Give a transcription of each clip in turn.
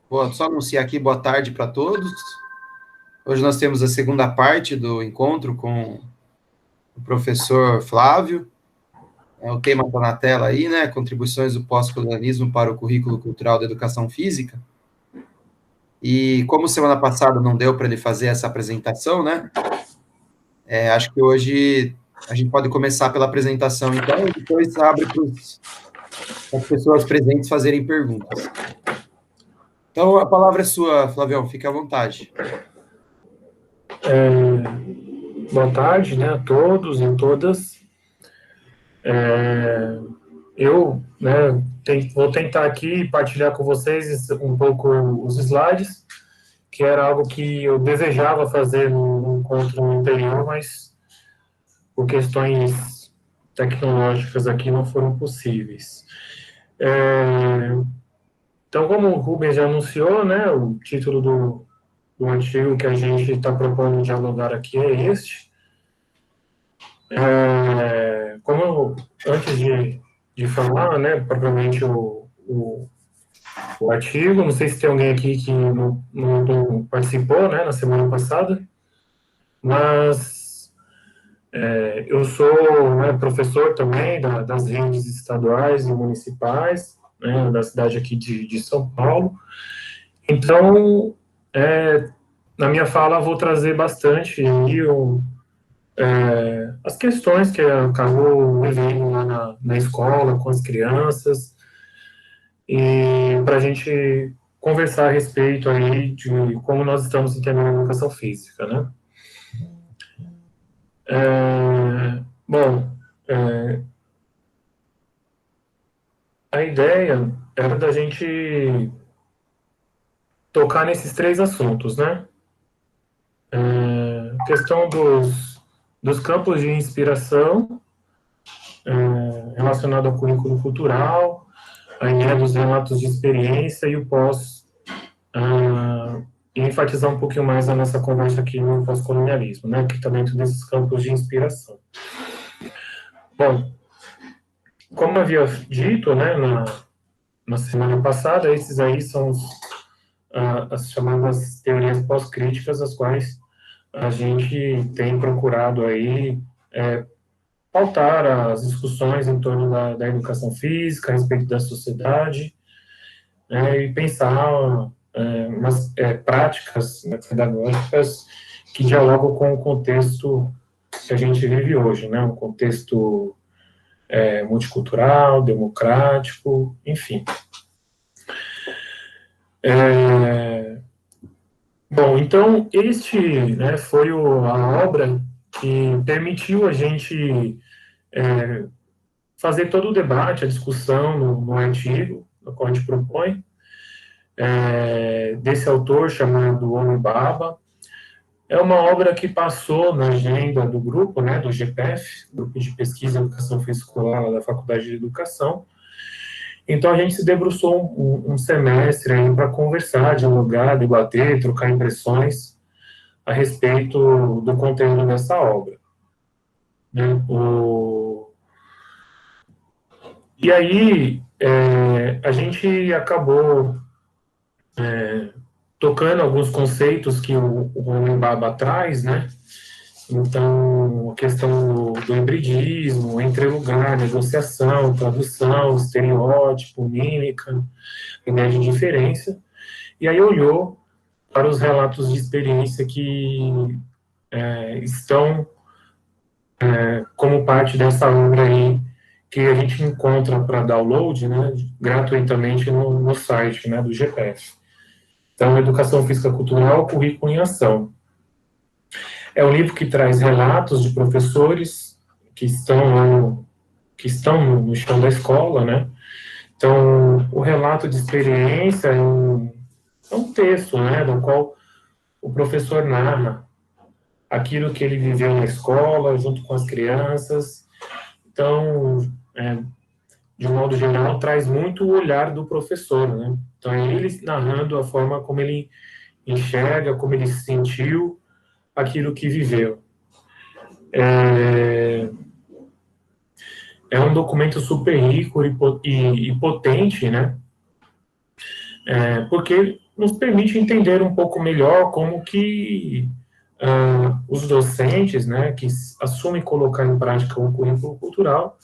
Vou só anunciar aqui, boa tarde para todos. Hoje nós temos a segunda parte do encontro com o professor Flávio. O tema está na tela aí, né? Contribuições do pós-colonialismo para o currículo cultural da educação física. E como semana passada não deu para ele fazer essa apresentação, né? Acho que hoje a gente pode começar pela apresentação, então, e depois abre para as pessoas presentes fazerem perguntas. Então, a palavra é sua, Flavião, fique à vontade. Boa tarde, né, a todos e todas. Eu, né, vou tentar aqui partilhar com vocês um pouco os slides, que era algo que eu desejava fazer no encontro anterior, mas por questões tecnológicas aqui não foram possíveis. Então, como o Rubens já anunciou, né, o título do artigo que a gente está propondo dialogar aqui é este. Antes de falar, né, propriamente o artigo, não sei se tem alguém aqui que não participou, né, na semana passada, mas eu sou, né, professor também das redes estaduais e municipais, né, da cidade aqui de São Paulo. Então, na minha fala, vou trazer bastante aí as questões que eu acabo vivendo lá na escola, com as crianças, e para a gente conversar a respeito aí de como nós estamos entendendo a educação física, né? Bom, a ideia era da gente tocar nesses três assuntos, né? Questão dos campos de inspiração relacionado ao currículo cultural, a ideia dos relatos de experiência e o pós, e enfatizar um pouquinho mais a nossa conversa aqui no pós-colonialismo, né, que está dentro desses campos de inspiração. Bom, como havia dito, né, na semana passada, esses aí são as chamadas teorias pós-críticas, as quais a gente tem procurado aí pautar as discussões em torno da educação física, a respeito da sociedade, e pensar umas práticas, né, pedagógicas que dialogam com o contexto que a gente vive hoje, né, um contexto multicultural, democrático, enfim. Bom, então, né, foi a obra que permitiu a gente fazer todo o debate, a discussão no artigo, no qual a gente propõe, desse autor chamado Homi Bhabha. É uma obra que passou na agenda do grupo, né, do GPEF, Grupo de Pesquisa e Educação Física Escolar da Faculdade de Educação. Então, a gente se debruçou um semestre para conversar, dialogar, debater, trocar impressões a respeito do conteúdo dessa obra. Né? E aí, a gente acabou tocando alguns conceitos que o Homem Baba traz, né? Então, a questão do hibridismo, entrelugar, negociação, tradução, estereótipo, mímica, ideia de diferença. E aí olhou para os relatos de experiência que estão como parte dessa obra aí, que a gente encontra para download, né, gratuitamente no site, né, do GPF. Então, Educação Física Cultural, Currículo em Ação. É um livro que traz relatos de professores que estão no chão da escola, né? Então, o relato de experiência é um texto, né, no qual o professor narra aquilo que ele viveu na escola, junto com as crianças. Então, de um modo geral, traz muito o olhar do professor, né? Então, é ele narrando a forma como ele enxerga, como ele sentiu aquilo que viveu. É um documento super rico e potente, né? porque nos permite entender um pouco melhor como que os docentes, né, que assumem colocar em prática o currículo cultural,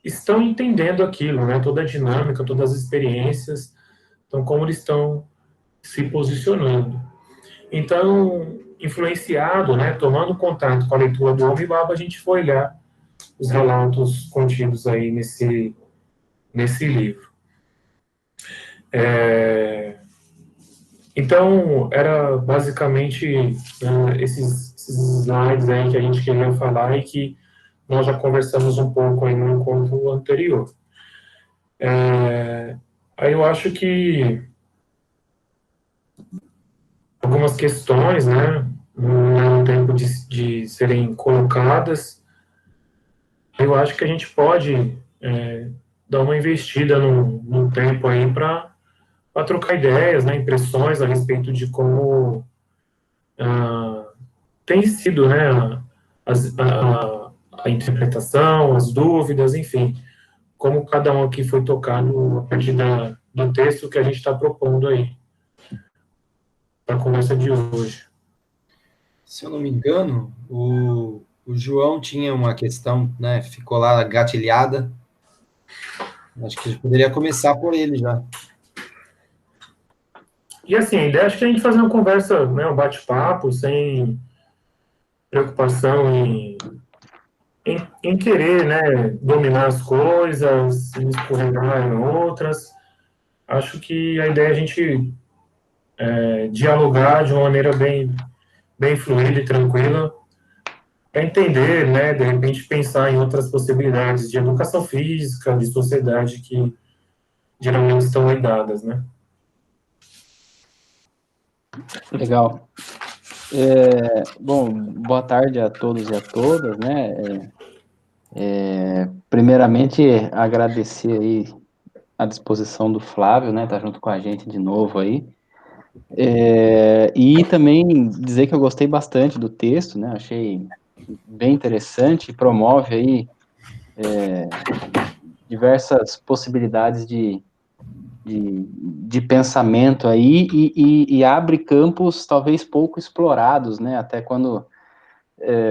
estão entendendo aquilo, né, toda a dinâmica, todas as experiências, então como eles estão se posicionando. Então, influenciado, né, tomando contato com a leitura do Homem Baba, a gente foi olhar os relatos contidos aí nesse livro. Então, era basicamente esses slides aí que a gente queria falar e que nós já conversamos um pouco aí no encontro anterior. Aí eu acho que algumas questões, né, não é tempo de serem colocadas, eu acho que a gente pode dar uma investida num tempo aí para trocar ideias, né, impressões a respeito de como tem sido, né, a interpretação, as dúvidas, enfim, como cada um aqui foi tocado a partir do texto que a gente está propondo aí para a conversa de hoje. Se eu não me engano, o João tinha uma questão, né? Ficou lá gatilhada. Acho que a gente poderia começar por ele já. E assim, a ideia é que a gente fazer uma conversa, né, um bate-papo, sem preocupação em querer, né, dominar as coisas, em escorregar em outras. Acho que a ideia é a gente dialogar de uma maneira bem fluida e tranquila, para entender, né, de repente pensar em outras possibilidades de educação física, de sociedade que geralmente estão lidadas, né? Legal. Bom, boa tarde a todos e a todas, né? Primeiramente, agradecer aí a disposição do Flávio, né? Tá junto com a gente de novo aí. E também dizer que eu gostei bastante do texto, né? Achei bem interessante, promove aí diversas possibilidades de pensamento aí e abre campos talvez pouco explorados, né? Até quando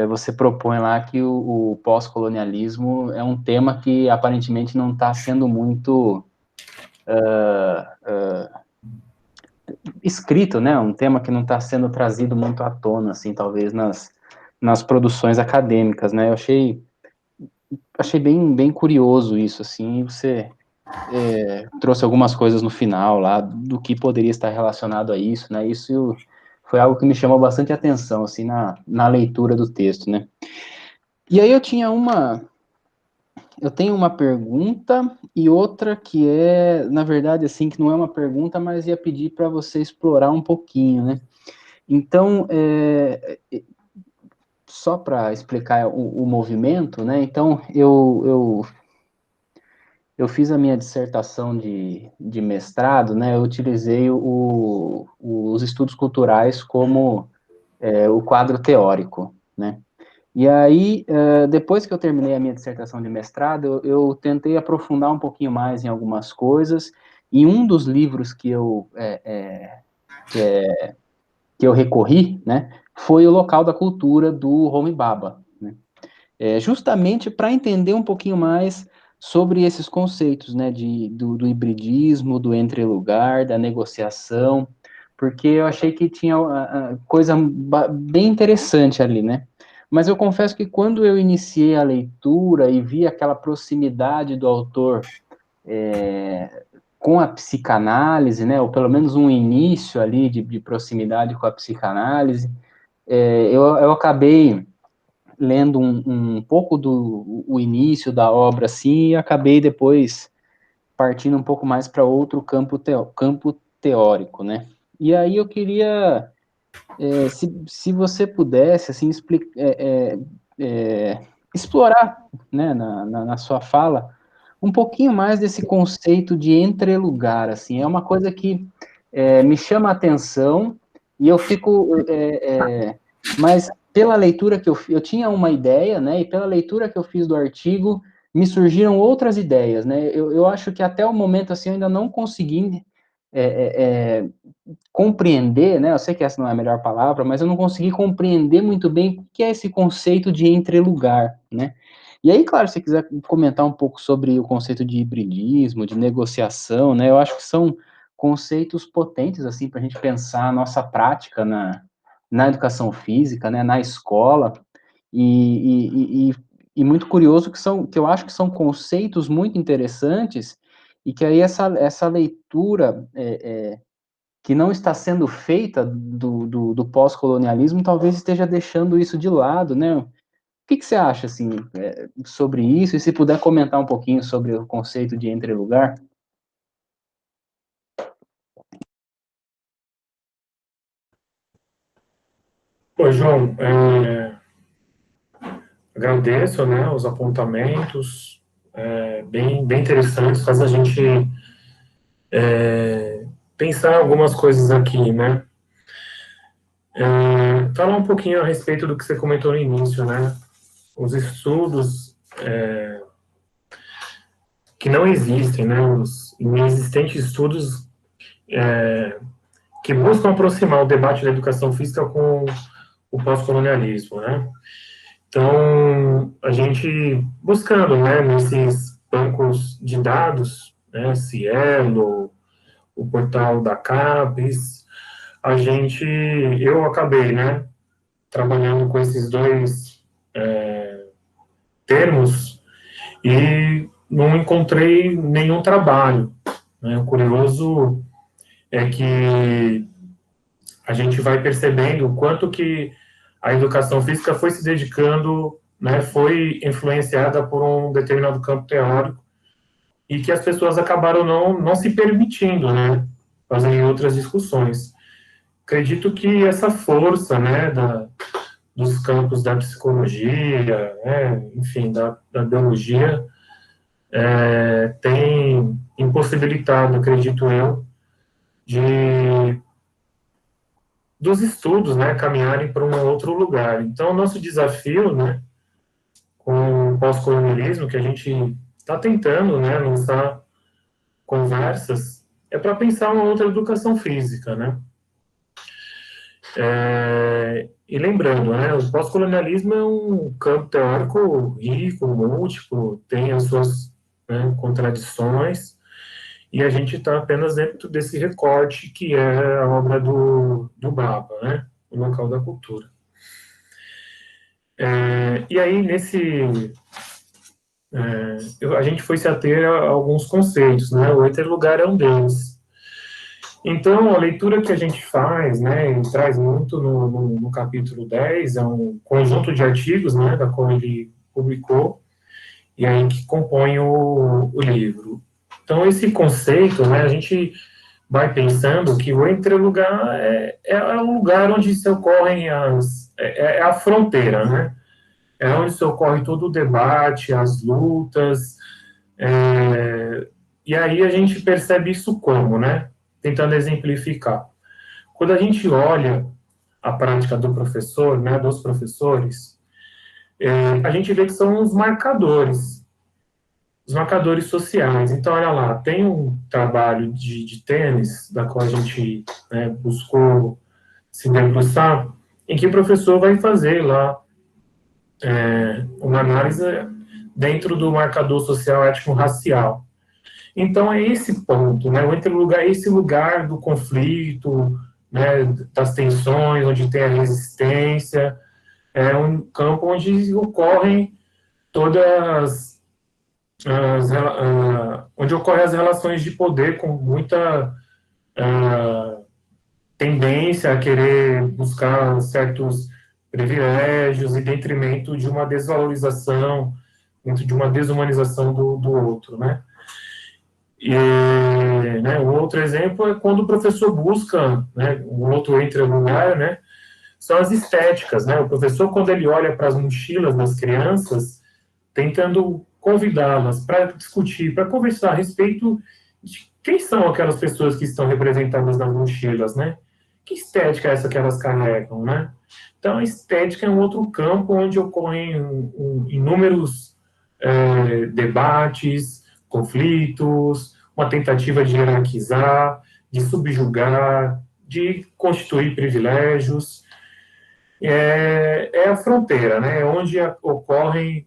você propõe lá que o pós-colonialismo é um tema que aparentemente não está sendo muito escrito, né? Um tema que não está sendo trazido muito à tona, assim, talvez nas produções acadêmicas, né? Eu achei bem curioso isso, assim, e você trouxe algumas coisas no final lá do que poderia estar relacionado a isso, né? Isso foi algo que me chamou bastante atenção, assim, na leitura do texto, né? E aí eu tenho uma pergunta e outra que é, na verdade, assim, que não é uma pergunta, mas ia pedir para você explorar um pouquinho, né? Então, só para explicar o movimento, né? Então, eu fiz a minha dissertação de mestrado, né? Eu utilizei os estudos culturais como o quadro teórico, né? E aí, depois que eu terminei a minha dissertação de mestrado, eu tentei aprofundar um pouquinho mais em algumas coisas, e um dos livros que eu recorri, né, foi o Local da Cultura, do Homi Bhabha, né, justamente para entender um pouquinho mais sobre esses conceitos, né, do hibridismo, do entrelugar, da negociação, porque eu achei que tinha coisa bem interessante ali, né. Mas eu confesso que quando eu iniciei a leitura e vi aquela proximidade do autor com a psicanálise, né, ou pelo menos um início ali de proximidade com a psicanálise, eu acabei lendo um pouco do início da obra, assim, e acabei depois partindo um pouco mais para outro campo teórico, né. E aí eu queria, se você pudesse, assim, explorar, né, na sua fala, um pouquinho mais desse conceito de entrelugar, assim, é uma coisa que me chama a atenção e eu fico, mas pela leitura que eu tinha uma ideia, né, e pela leitura que eu fiz do artigo, me surgiram outras ideias, né? Eu acho que até o momento, assim, eu ainda não consegui compreender, né? Eu sei que essa não é a melhor palavra, mas eu não consegui compreender muito bem o que é esse conceito de entrelugar, né? E aí, claro, se você quiser comentar um pouco sobre o conceito de hibridismo, de negociação, né? Eu acho que são conceitos potentes, assim, para a gente pensar a nossa prática na educação física, né? Na escola, e muito curioso que eu acho que são conceitos muito interessantes e que aí essa leitura que não está sendo feita do pós-colonialismo talvez esteja deixando isso de lado, né? O que você acha, assim, sobre isso? E se puder comentar um pouquinho sobre o conceito de entrelugar? Pô, João, agradeço, né, os apontamentos, bem interessantes, faz a gente pensar algumas coisas aqui, né? Falar um pouquinho a respeito do que você comentou no início, né? Os estudos que não existem, né? Os inexistentes estudos que buscam aproximar o debate da educação física com o pós-colonialismo, né? Então, a gente buscando, né, nesses bancos de dados, né, Cielo, o portal da CAPES, eu acabei, né, trabalhando com esses dois termos e não encontrei nenhum trabalho, né? O curioso é que a gente vai percebendo o quanto que a educação física foi se dedicando, né, foi influenciada por um determinado campo teórico e que as pessoas acabaram não se permitindo, né, fazer outras discussões. Acredito que essa força, né, dos campos da psicologia, né, enfim, da biologia, tem impossibilitado, acredito eu, de dos estudos, né, caminharem para um outro lugar. Então, o nosso desafio, né, com o pós-colonialismo, que a gente está tentando, né, lançar conversas, é para pensar uma outra educação física, né? E lembrando, né, o pós-colonialismo é um campo teórico rico, múltiplo, tem as suas, né, contradições, e a gente está apenas dentro desse recorte que é a obra do Baba, né, o local da cultura. E aí, a gente foi se ater a alguns conceitos, né, o interlugar é um deles. Então, a leitura que a gente faz, né, e traz muito no capítulo 10, é um conjunto de artigos, né, da qual ele publicou, e aí que compõe o livro. Então, esse conceito, né, a gente vai pensando que o interlugar é o lugar onde se ocorrem é a fronteira, né, é onde se ocorre todo o debate, as lutas, e aí a gente percebe isso como, né, tentando exemplificar. Quando a gente olha a prática do professor, né, dos professores, a gente vê que são os marcadores sociais. Então, olha lá, tem um trabalho de tênis, da qual a gente, né, buscou se debruçar, em que o professor vai fazer lá uma análise dentro do marcador social étnico-racial. Então, é esse ponto, né, o interlugar é esse lugar do conflito, né, das tensões, onde tem a resistência, é um campo onde ocorrem todas onde ocorrem as relações de poder com muita tendência a querer buscar certos privilégios em detrimento de uma desvalorização, dentro de uma desumanização do outro, né? E, né, um outro exemplo é quando o professor busca, né, um outro entrelugar, né, são as estéticas, né? O professor, quando ele olha para as mochilas das crianças, tentando convidá-las para discutir, para conversar a respeito de quem são aquelas pessoas que estão representadas nas mochilas, né? Que estética é essa que elas carregam, né? Então, a estética é um outro campo onde ocorrem inúmeros debates, conflitos, uma tentativa de hierarquizar, de subjugar, de constituir privilégios. É a fronteira, né? É onde ocorrem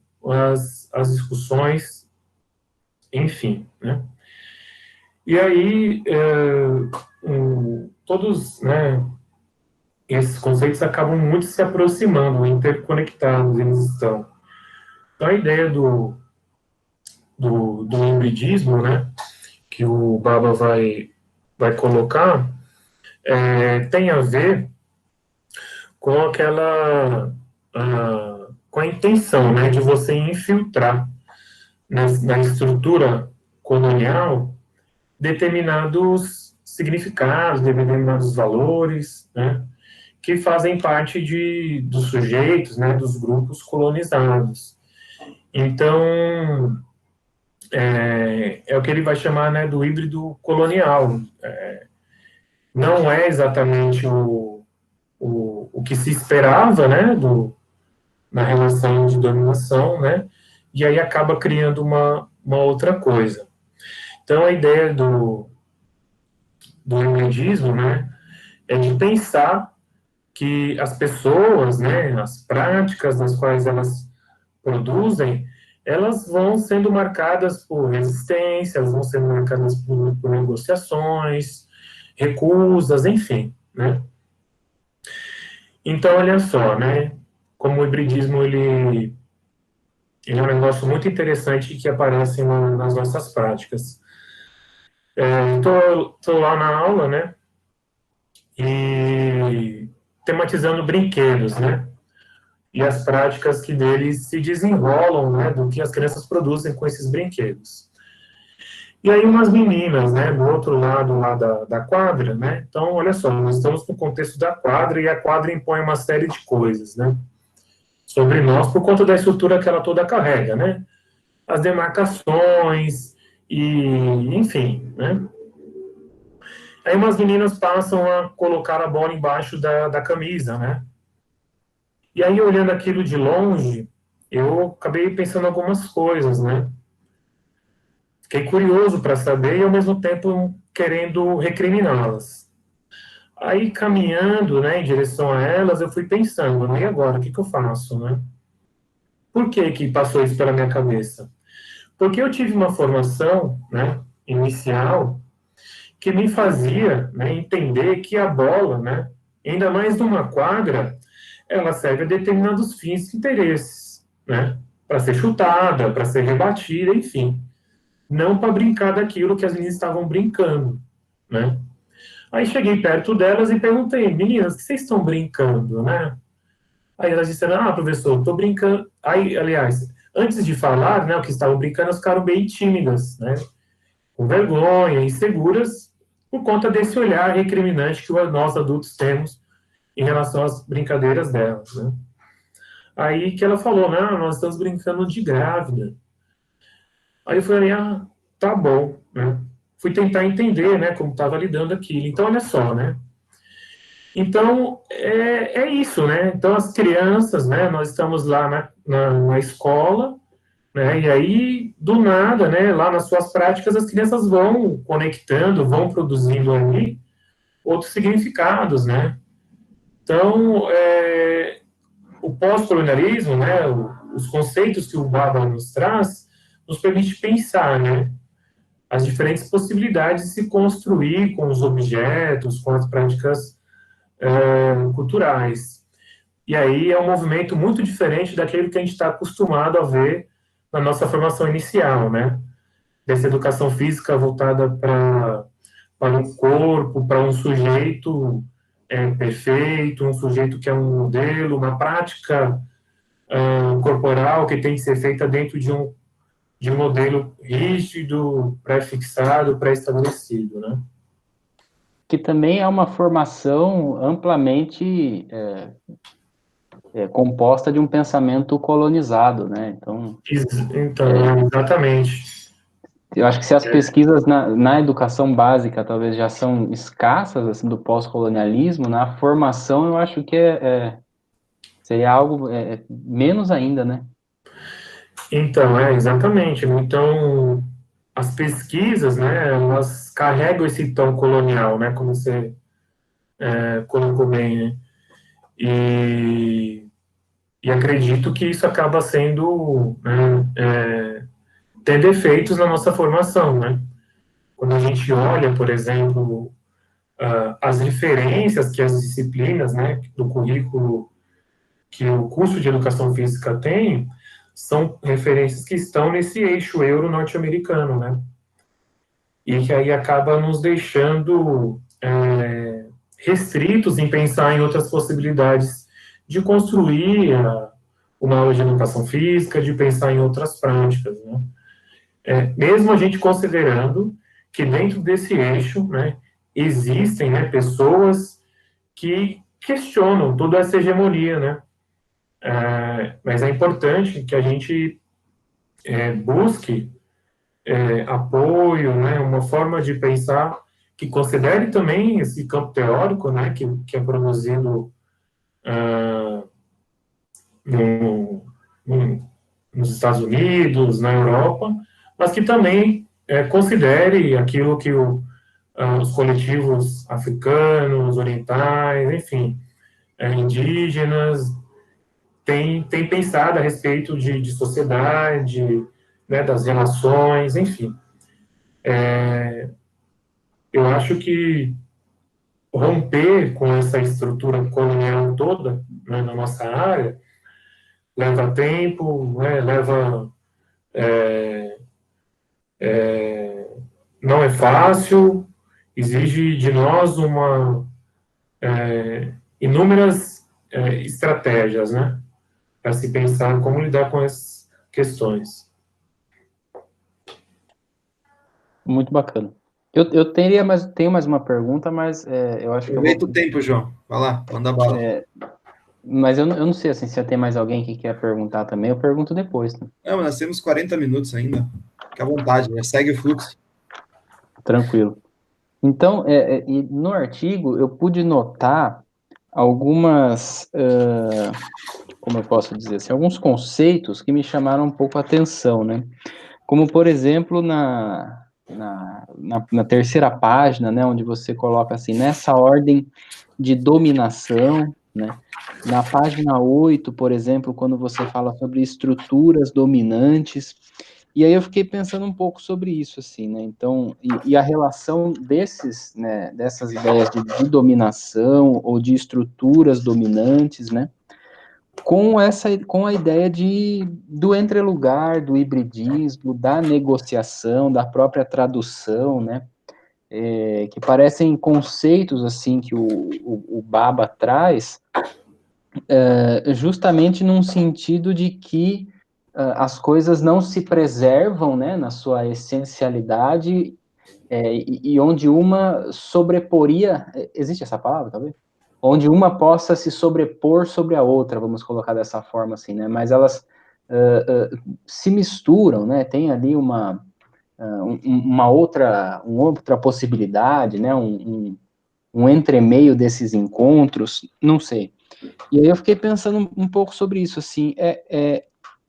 as discussões, enfim, né? E aí, todos, né, esses conceitos acabam muito se aproximando, interconectados eles estão. Então, a ideia do hibridismo, né, que o Baba vai colocar, tem a ver com com a intenção, né, de você infiltrar na estrutura colonial determinados significados, determinados valores, né, que fazem parte dos sujeitos, né, dos grupos colonizados. Então, é o que ele vai chamar, né, do híbrido colonial. Não é exatamente o que se esperava, né, na relação de dominação, né, e aí acaba criando uma outra coisa. Então, a ideia do hibridismo, né, é de pensar que as pessoas, né, as práticas nas quais elas produzem, elas vão sendo marcadas por resistência, elas vão sendo marcadas por negociações, recusas, enfim, né? Então, olha só, né, como o hibridismo, ele é um negócio muito interessante que aparece nas nossas práticas. Estou lá na aula, né, e tematizando brinquedos, né, e as práticas que deles se desenrolam, né, do que as crianças produzem com esses brinquedos. E aí umas meninas, né, do outro lado lá da quadra, né, então, olha só, nós estamos no contexto da quadra e a quadra impõe uma série de coisas, né, sobre nós por conta da estrutura que ela toda carrega, né, as demarcações e, enfim, né. Aí umas meninas passam a colocar a bola embaixo da camisa, né, e aí olhando aquilo de longe, eu acabei pensando algumas coisas, né, fiquei curioso para saber e, ao mesmo tempo, querendo recriminá-las. Aí, caminhando, né, em direção a elas, eu fui pensando, né, e agora, o que eu faço, né? Por que passou isso pela minha cabeça? Porque eu tive uma formação, né, inicial, que me fazia, né, entender que a bola, né, ainda mais numa quadra, ela serve a determinados fins e interesses, né? Para ser chutada, para ser rebatida, enfim. Não para brincar daquilo que as meninas estavam brincando, né? Aí cheguei perto delas e perguntei, meninas, o que vocês estão brincando, né? Aí elas disseram, professor, estou brincando. Aí, aliás, antes de falar, né, o que estavam brincando, elas ficaram bem tímidas, né? Com vergonha, inseguras, por conta desse olhar recriminante que nós adultos temos em relação às brincadeiras delas, né? Aí que ela falou, não, nós estamos brincando de grávida. Aí eu falei, tá bom, né? Fui tentar entender, né, como estava lidando aquilo. Então, olha só, né? Então, é isso, né? Então, as crianças, né, nós estamos lá na escola, né, e aí, do nada, né, lá nas suas práticas, as crianças vão conectando, vão produzindo ali outros significados, né? Então, o pós-colonialismo, né, os conceitos que o Baba nos traz, nos permite pensar, né, as diferentes possibilidades de se construir com os objetos, com as práticas culturais. E aí é um movimento muito diferente daquele que a gente está acostumado a ver na nossa formação inicial, né? Dessa educação física voltada para um corpo, para um sujeito perfeito, um sujeito que é um modelo, uma prática corporal que tem que ser feita dentro de um modelo rígido, pré-fixado, pré-estabelecido, né? Que também é uma formação amplamente composta de um pensamento colonizado, né? Então, Exatamente. eu acho que se as pesquisas na educação básica talvez já são escassas, assim, do pós-colonialismo, na formação eu acho que seria algo menos ainda, né? Então, exatamente. Então, as pesquisas, né, elas carregam esse tom colonial, né, como você colocou bem, né? E, e acredito que isso acaba sendo, né, tendo efeitos na nossa formação, né? Quando a gente olha, por exemplo, as referências que as disciplinas, né, do currículo que o curso de educação física tem, são referências que estão nesse eixo euro norte-americano, né? E que aí acaba nos deixando restritos em pensar em outras possibilidades de construir uma aula de educação física, de pensar em outras práticas, né? Mesmo a gente considerando que dentro desse eixo, né, existem, né, pessoas que questionam toda essa hegemonia, né? Mas é importante que a gente busque apoio, né, uma forma de pensar que considere também esse campo teórico, né, que é produzido no, no, nos Estados Unidos, na Europa, mas que também considere aquilo que os coletivos africanos, orientais, enfim, indígenas, têm pensado a respeito de sociedade, né, das relações, enfim. Eu acho que romper com essa estrutura colonial toda, né, na nossa área leva tempo, né, não é fácil, exige de nós inúmeras estratégias, né, para se pensar como lidar com essas questões. Muito bacana. Tenho mais uma pergunta, mas eu acho que eu Aproveita o vou. tempo, João. Vai lá, manda bala. Mas eu não sei assim, se tem mais alguém que quer perguntar também, eu pergunto depois, né? Não, mas nós temos 40 minutos ainda. Fica à vontade, já segue o fluxo. Tranquilo. Então, e no artigo eu pude notar algumas, como eu posso dizer assim, alguns conceitos que me chamaram um pouco a atenção, né? Como, por exemplo, na terceira página, né, onde você coloca assim, nessa ordem de dominação, né? Na página 8, por exemplo, quando você fala sobre estruturas dominantes, e aí eu fiquei pensando um pouco sobre isso, assim, né? Então, e a relação né, dessas ideias de dominação ou de estruturas dominantes, né? Com a ideia do entrelugar, do hibridismo, da negociação, da própria tradução, né? Que parecem conceitos assim que o Baba traz, justamente num sentido de que as coisas não se preservam, né, na sua essencialidade, e onde uma sobreporia, existe essa palavra, talvez? Onde uma possa se sobrepor sobre a outra, vamos colocar dessa forma assim, né? Mas elas se misturam, né? Tem ali uma outra possibilidade, né? Um entremeio desses encontros, não sei. E aí eu fiquei pensando um pouco sobre isso, assim,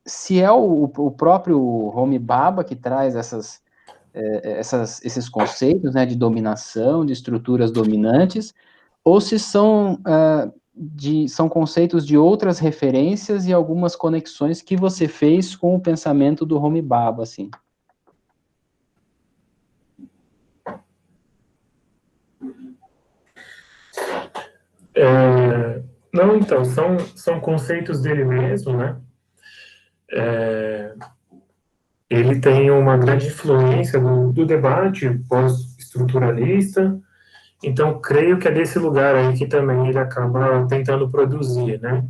se é o próprio Homi Bhabha que traz esses conceitos, né, de dominação, de estruturas dominantes, ou se são conceitos de outras referências e algumas conexões que você fez com o pensamento do Homi Bhabha, assim. Não, então, são conceitos dele mesmo, né? Ele tem uma grande influência do debate pós-estruturalista, então creio que é desse lugar aí que também ele acaba tentando produzir, né?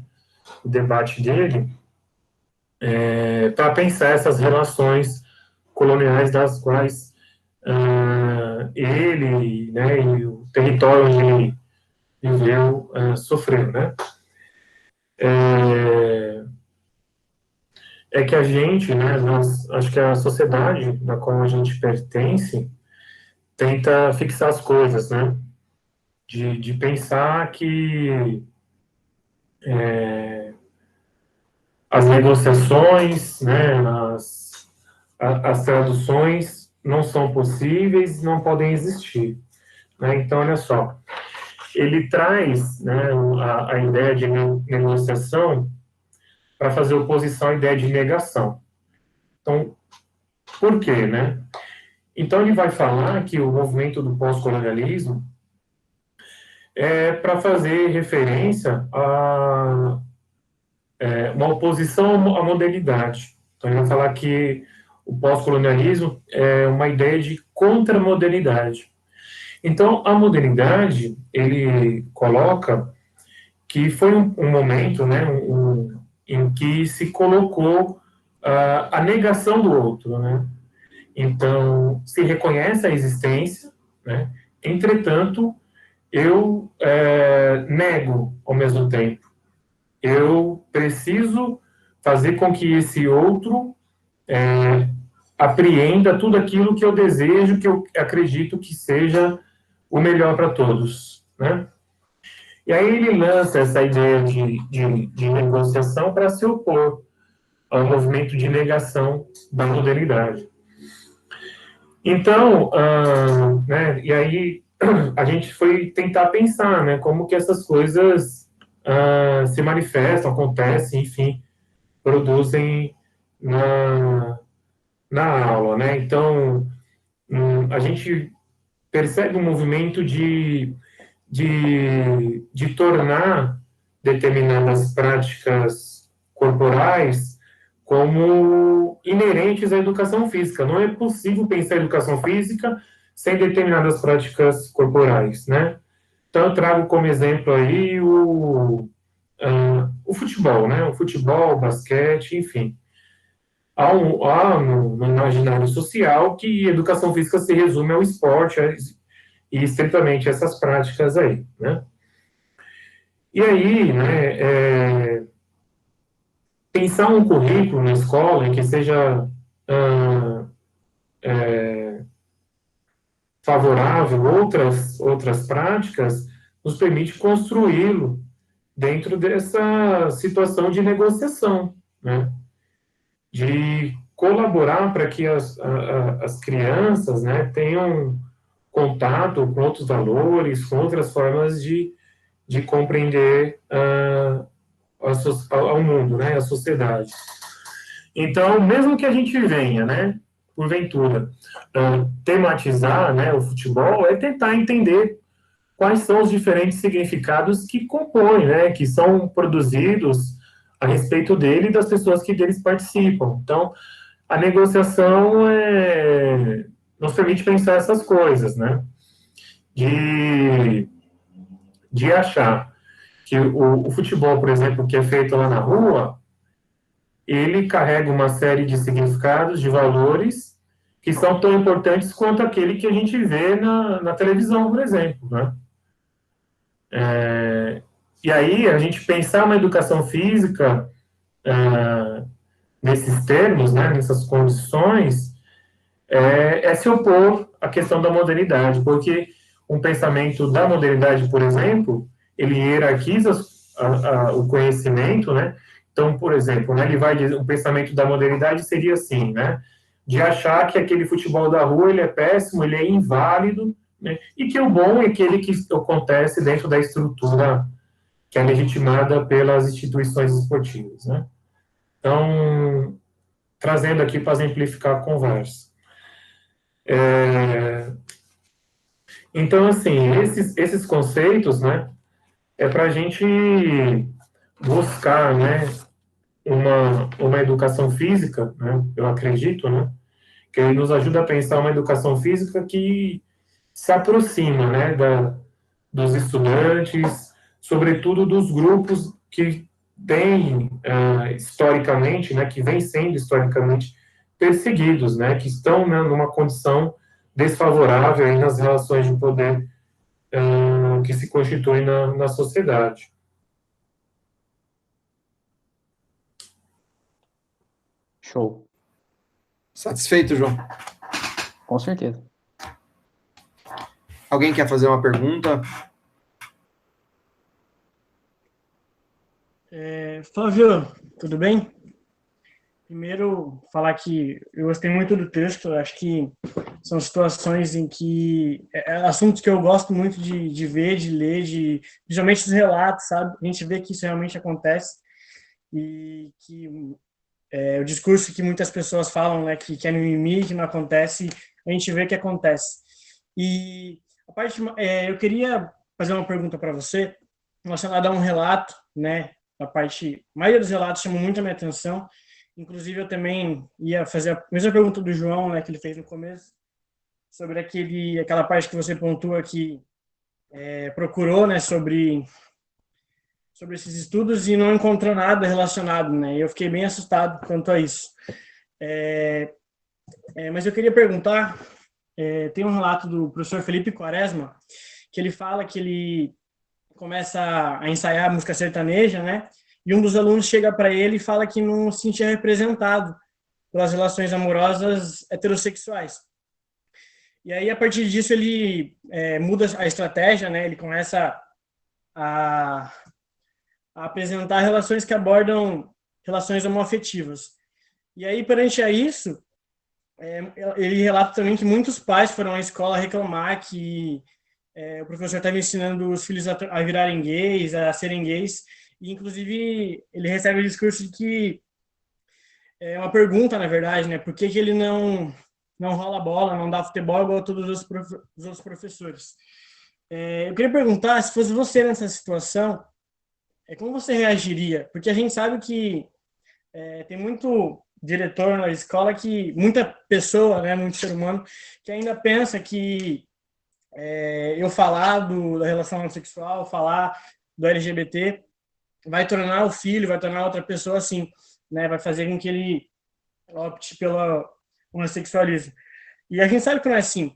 O debate dele para pensar essas relações coloniais das quais ele, né, e o território onde ele viveu sofreu, né? É que a gente, né, acho que a sociedade na qual a gente pertence tenta fixar as coisas, né? De pensar que as negociações, né, as traduções não são possíveis, não podem existir. Né? Então, olha só, ele traz, né, a ideia de negociação para fazer oposição à ideia de negação. Então, por quê, né? Então, ele vai falar que o movimento do pós-colonialismo é para fazer referência a uma oposição à modernidade. Então, ele vai falar que o pós-colonialismo é uma ideia de contra-modernidade. Então, a modernidade, ele coloca que foi um momento, né, em que se colocou a negação do outro, né? Então, se reconhece a existência, né? Entretanto, eu nego ao mesmo tempo. Eu preciso fazer com que esse outro apreenda tudo aquilo que eu desejo, que eu acredito que seja o melhor para todos, né? E aí ele lança essa ideia de negociação para se opor ao movimento de negação da modernidade. Então, né, e aí a gente foi tentar pensar, né, como que essas coisas se manifestam, acontecem, enfim, produzem na aula, né? Então, a gente percebe um movimento de tornar determinadas práticas corporais como inerentes à educação física. Não é possível pensar a educação física sem determinadas práticas corporais, né? Então, eu trago como exemplo aí o futebol, né? O futebol, o basquete, enfim. Há no imaginário social que educação física se resume ao esporte e estritamente essas práticas aí, né? E aí, né, pensar um currículo na escola em que seja favorável outras práticas nos permite construí-lo dentro dessa situação de negociação, né? De colaborar para que as crianças, né, tenham contato com outros valores, com outras formas de compreender ao mundo, né, a sociedade. Então, mesmo que a gente venha, né, porventura, tematizar, né, o futebol, é tentar entender quais são os diferentes significados que compõem, né, que são produzidos a respeito dele e das pessoas que deles participam. Então, a negociação nos permite pensar essas coisas, né, de achar que o futebol, por exemplo, que é feito lá na rua, ele carrega uma série de significados, de valores, que são tão importantes quanto aquele que a gente vê na televisão, por exemplo, né? E aí, a gente pensar uma educação física nesses termos, né, nessas condições, se opor à questão da modernidade, porque um pensamento da modernidade, por exemplo, ele hierarquiza o conhecimento, né? Então, por exemplo, né, ele vai dizer, o pensamento da modernidade seria assim, né? De achar que aquele futebol da rua ele é péssimo, ele é inválido, né? E que o bom é aquele que acontece dentro da estrutura que é legitimada pelas instituições esportivas, né? Então, trazendo aqui para exemplificar a conversa. Então, assim, esses conceitos, né, é para a gente buscar, né, uma educação física, né, eu acredito, né, que ele nos ajuda a pensar uma educação física que se aproxima, né, dos estudantes, sobretudo dos grupos que têm, historicamente, né, que vêm sendo historicamente perseguidos, né, que estão, né, numa condição desfavorável aí nas relações de poder que se constituem na sociedade. Show. Satisfeito, João? Com certeza. Alguém quer fazer uma pergunta? Flávio, tudo bem? Primeiro, falar que eu gostei muito do texto, eu acho que são situações em que assuntos que eu gosto muito de ver, de ler, principalmente os relatos, sabe? A gente vê que isso realmente acontece e que o discurso que muitas pessoas falam, né, que é mimimi, que não acontece, a gente vê que acontece. E eu queria fazer uma pergunta para você, relacionada a um relato, né? A maioria dos relatos chamou muito a minha atenção. Inclusive, eu também ia fazer a mesma pergunta do João, né, que ele fez no começo, sobre aquela parte que você pontua que procurou, né, sobre esses estudos e não encontrou nada relacionado, né? Eu fiquei bem assustado quanto a isso. Mas eu queria perguntar, tem um relato do professor Felipe Quaresma, que ele fala que ele começa a ensaiar música sertaneja, né? E um dos alunos chega para ele e fala que não se sentia representado pelas relações amorosas heterossexuais. E aí, a partir disso, ele muda a estratégia, né? Ele começa a apresentar relações que abordam relações homoafetivas. E aí, perante a isso, ele relata também que muitos pais foram à escola reclamar que o professor estava ensinando os filhos a virarem gays, a serem gays, e inclusive ele recebe o discurso de que uma pergunta, na verdade, né? Por que ele não rola bola, não dá futebol igual a todos os outros professores? Eu queria perguntar, se fosse você nessa situação, como você reagiria? Porque a gente sabe que tem muito diretor na escola muita pessoa, né, muito ser humano, que ainda pensa que eu falar da relação homossexual, falar do LGBT, vai tornar o filho, vai tornar outra pessoa assim, né, vai fazer com que ele opte pelo homossexualismo. E a gente sabe que não é assim.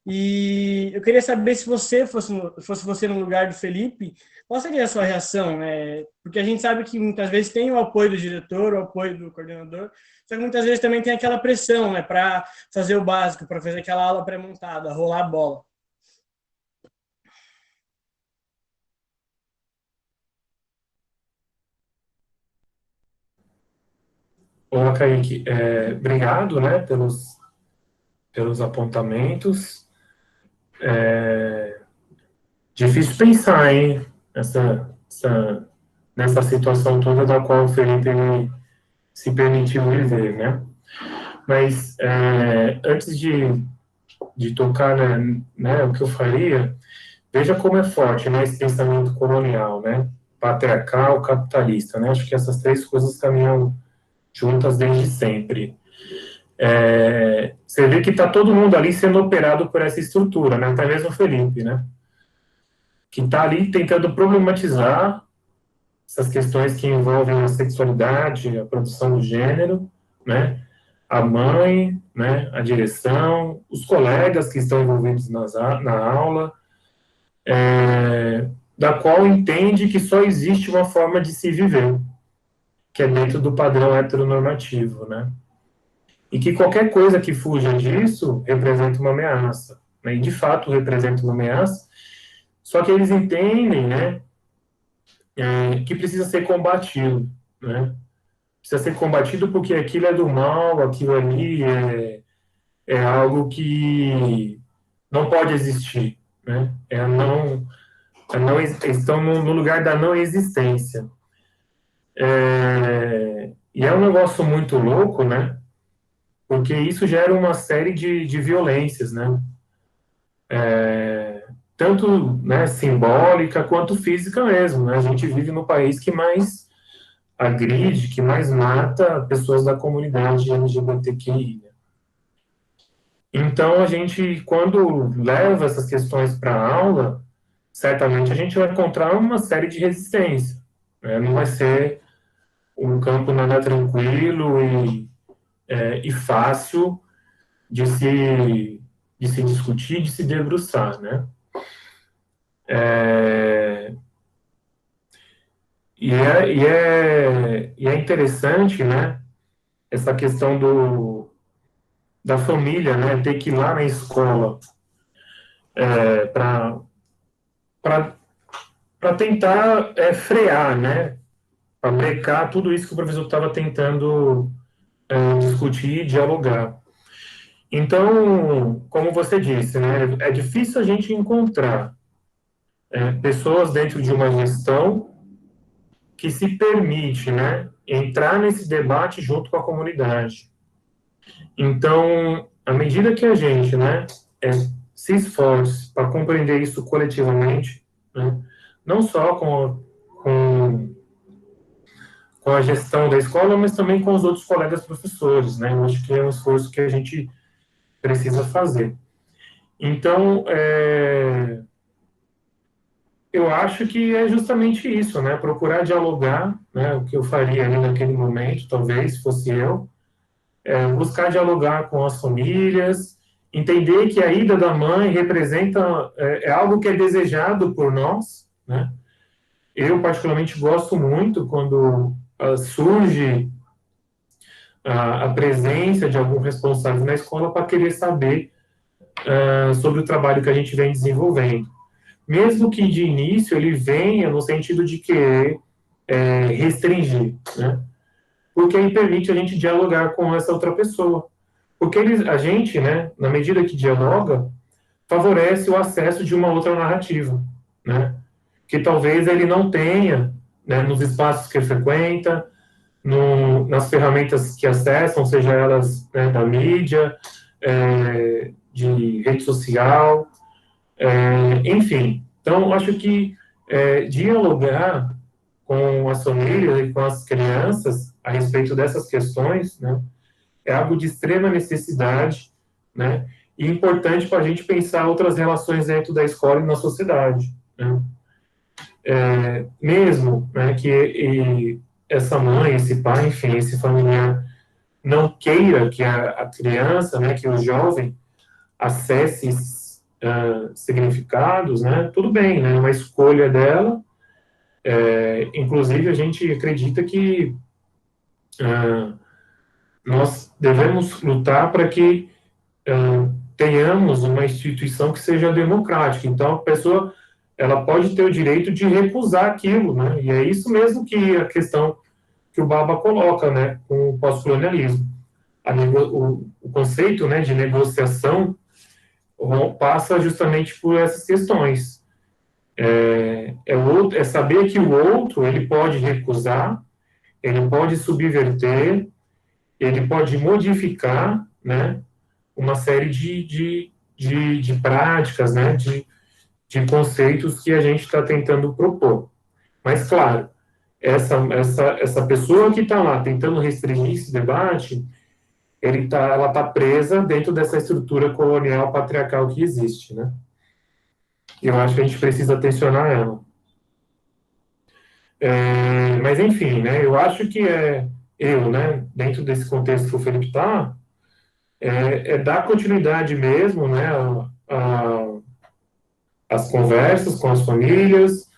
E eu queria saber se você fosse você no lugar do Felipe, qual seria a sua reação, né? Porque a gente sabe que muitas vezes tem o apoio do diretor, o apoio do coordenador, só que muitas vezes também tem aquela pressão, né, para fazer o básico, para fazer aquela aula pré-montada, rolar a bola. Olá, Kaique. Obrigado, né, pelos apontamentos. Difícil pensar, hein, nessa situação toda da qual o Felipe ele se permitiu viver, né? Mas antes de tocar, né, o que eu faria, veja como é forte, né, esse pensamento colonial, né? Patriarcal, capitalista, né? Acho que essas três coisas caminham juntas desde sempre. Você vê que está todo mundo ali sendo operado por essa estrutura, né? Até mesmo o Felipe, né? Que está ali tentando problematizar essas questões que envolvem a sexualidade, a produção do gênero, né? A mãe, né? A direção, os colegas que estão envolvidos na aula, da qual entende que só existe uma forma de se viver, que é dentro do padrão heteronormativo, né? E que qualquer coisa que fuja disso representa uma ameaça, né? E de fato representa uma ameaça, só que eles entendem, né, que precisa ser combatido, né? Precisa ser combatido porque aquilo é do mal, aquilo ali é algo que não pode existir, né? Estão no lugar da não existência. E é um negócio muito louco, né? Porque isso gera uma série de violências, né? Tanto, né, simbólica quanto física mesmo, né? A gente vive no país que mais agride, que mais mata pessoas da comunidade LGBTQI. Né? Então, a gente, quando leva essas questões para a aula, certamente a gente vai encontrar uma série de resistência. Né? Não vai ser um campo nada tranquilo e fácil de se discutir, de se debruçar, né? E é interessante, né, essa questão da família, né, ter que ir lá na escola para tentar frear, né, para brecar tudo isso que o professor estava tentando discutir e dialogar. Então, como você disse, né, é difícil a gente encontrar pessoas dentro de uma gestão que se permite, né, entrar nesse debate junto com a comunidade. Então, à medida que a gente, né, se esforce para compreender isso coletivamente, né, não só com a gestão da escola, mas também com os outros colegas professores, né, eu acho que é um esforço que a gente precisa fazer. Então, eu acho que é justamente isso, né, procurar dialogar, né, o que eu faria ali naquele momento, talvez fosse eu, buscar dialogar com as famílias, entender que a ida da mãe representa algo que é desejado por nós, né? Eu particularmente gosto muito quando surge a presença de algum responsável na escola para querer saber sobre o trabalho que a gente vem desenvolvendo, mesmo que de início ele venha no sentido de querer restringir, né? Porque aí permite a gente dialogar com essa outra pessoa. Porque a gente, né, na medida que dialoga, favorece o acesso de uma outra narrativa, né, que talvez ele não tenha, né, nos espaços que ele frequenta, nas ferramentas que acessam, seja elas, né, da mídia, de rede social, enfim. Então, acho que dialogar com as famílias e com as crianças a respeito dessas questões, né, é algo de extrema necessidade, né, e importante para a gente pensar outras relações dentro da escola e na sociedade, né. Mesmo, né, que essa mãe, esse pai, enfim, esse familiar não queira que a criança, né, que o jovem acesse esses significados, né, tudo bem, né, é uma escolha dela. Inclusive a gente acredita que nós devemos lutar para que tenhamos uma instituição que seja democrática. Então, a pessoa ela pode ter o direito de recusar aquilo, né? E é isso mesmo que a questão que o Baba coloca, né, com o pós-colonialismo. O conceito, né, de negociação passa justamente por essas questões. É saber que o outro ele pode recusar, ele pode subverter, ele pode modificar, né, uma série de práticas, né, de conceitos que a gente está tentando propor. Mas, claro, essa pessoa que está lá tentando restringir esse debate, ela está presa dentro dessa estrutura colonial patriarcal que existe, né? E eu acho que a gente precisa tensionar ela. Mas, enfim, né, eu acho que né, dentro desse contexto que o Felipe está, dar continuidade mesmo, né, as conversas com as famílias,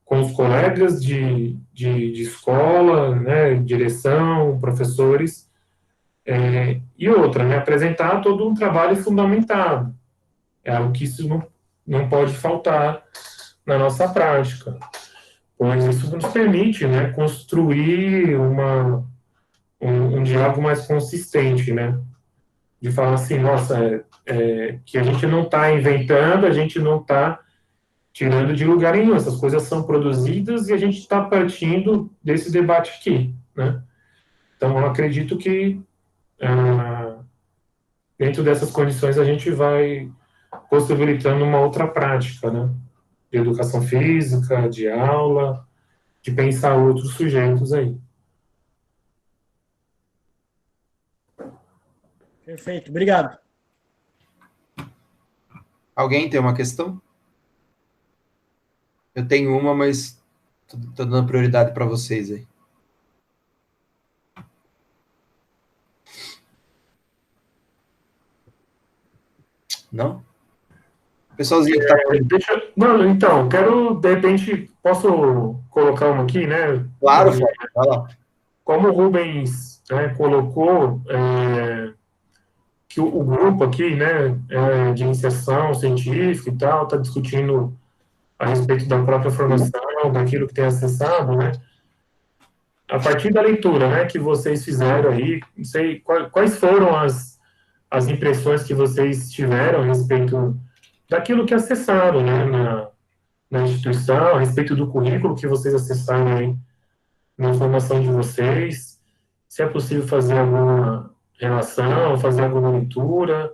com os colegas de escola, né, direção, professores, e outra, né, apresentar todo um trabalho fundamentado. É algo que isso não pode faltar na nossa prática, pois isso nos permite, né, construir um diálogo mais consistente, né, de falar assim, nossa, que a gente não está inventando, a gente não está tirando de lugar nenhum, essas coisas são produzidas e a gente está partindo desse debate aqui, né? Então, eu acredito que dentro dessas condições a gente vai possibilitando uma outra prática, né? De educação física, de aula, de pensar outros sujeitos aí. Perfeito, obrigado. Alguém tem uma questão? Eu tenho uma, mas estou dando prioridade para vocês aí. Não? Pessoalzinho que está... Não, então, de repente, posso colocar uma aqui, né? Claro, Fábio, vai lá. Como o Rubens, né, colocou que o grupo aqui, né, de iniciação científica e tal, está discutindo a respeito da própria formação, daquilo que tem acessado, né? a partir da leitura, né, que vocês fizeram aí, não sei quais foram as impressões que vocês tiveram a respeito daquilo que acessaram, né, na instituição, a respeito do currículo que vocês acessaram aí na formação de vocês, se é possível fazer alguma relação, fazer alguma leitura,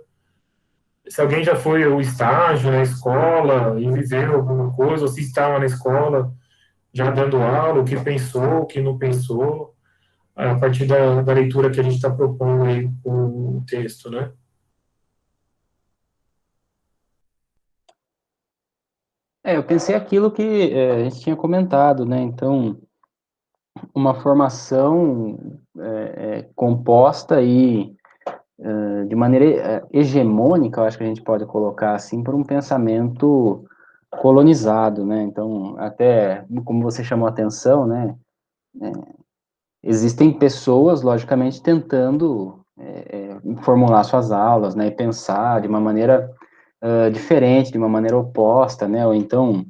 se alguém já foi ao estágio na escola e viveu alguma coisa, ou se estava na escola já dando aula, o que pensou, o que não pensou, a partir da leitura que a gente está propondo aí com o texto, né? Eu pensei aquilo que a gente tinha comentado, né? Então, uma formação composta e de maneira hegemônica, eu acho que a gente pode colocar assim, por um pensamento colonizado, né? Então, até como você chamou a atenção, né? Existem pessoas, logicamente, tentando formular suas aulas, né? E pensar de uma maneira diferente, de uma maneira oposta, né? Ou então,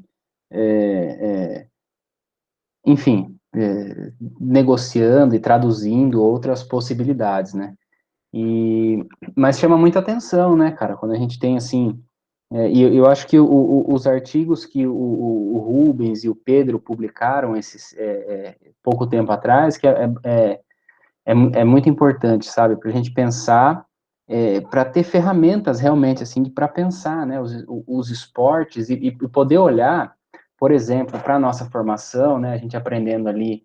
enfim, negociando e traduzindo outras possibilidades, né? Mas chama muita atenção, né, cara, quando a gente tem, assim, e eu acho que os artigos que o Rubens e o Pedro publicaram esses pouco tempo atrás, que é muito importante, sabe, para a gente pensar, para ter ferramentas realmente, assim, para pensar, né, os esportes e poder olhar, por exemplo, para a nossa formação, né, a gente aprendendo ali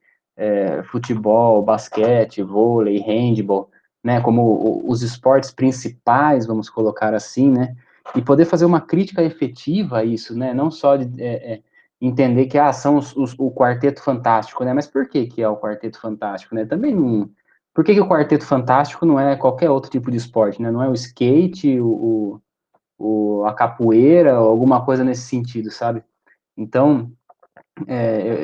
futebol, basquete, vôlei, handball, né, como os esportes principais, vamos colocar assim, né, e poder fazer uma crítica efetiva a isso, né, não só de entender que são o Quarteto Fantástico, né, mas por que que é o Quarteto Fantástico, né, também não... Por que que o Quarteto Fantástico não é qualquer outro tipo de esporte, né, não é o skate, a capoeira, ou alguma coisa nesse sentido, sabe? Então,